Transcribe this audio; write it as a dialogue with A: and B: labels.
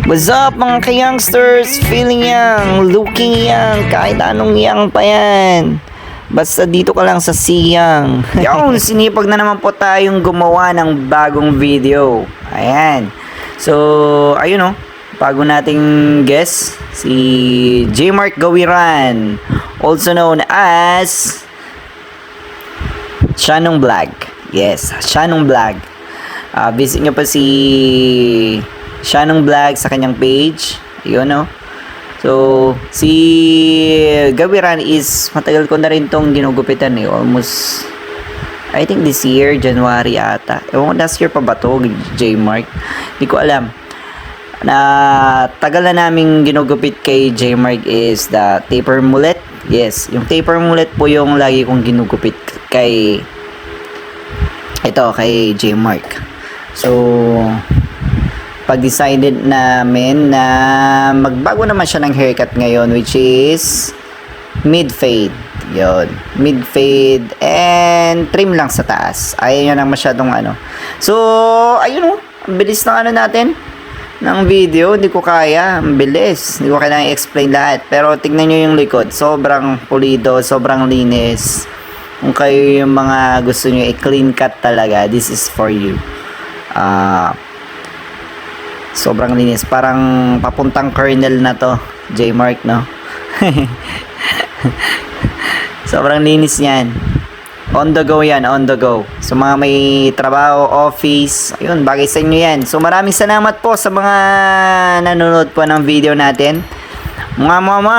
A: What's up mga ka-youngsters? Feeling young, looking young, kahit anong young pa yan. Basta dito ka lang sa siyang. Yung sinipag na naman po tayong gumawa ng bagong video. Ayan. So, ayun bago nating guest, si J. Mark Gawiran, also known as Shanong Vlog. Yes, Shanong Vlog. Visit nyo pa si Shanong Vlog sa kanyang page. Yun, So, si Gawiran is matagal ko na rin tong ginugupitan almost, I think this year, January ata. Ewan ko, last year pa ba to, J. Mark? Hindi ko alam. Na tagal na naming ginugupit kay J. Mark is the taper mullet. Yes, yung taper mullet po yung lagi kong ginugupit kay J. Mark. So, pag-decided namin na magbago naman siya ng haircut ngayon, which is mid-fade. Yun, mid-fade and trim lang sa taas. Ayaw nyo nang masyadong So, ayun ang bilis ng natin ng video. Hindi ko kaya, ang bilis. Hindi ko kailangan i-explain lahat. Pero tignan nyo yung likod. Sobrang pulido, sobrang linis. Kung kayo yung mga gusto nyo i-clean cut talaga, this is for you. Sobrang linis. Parang papuntang kernel na to, J. Mark, no? Sobrang linis yan. On the go yan, on the go. So, mga may trabaho, office, ayun, bagay sa inyo yan. So, maraming salamat po sa mga nanonood po ng video natin. Mga mama!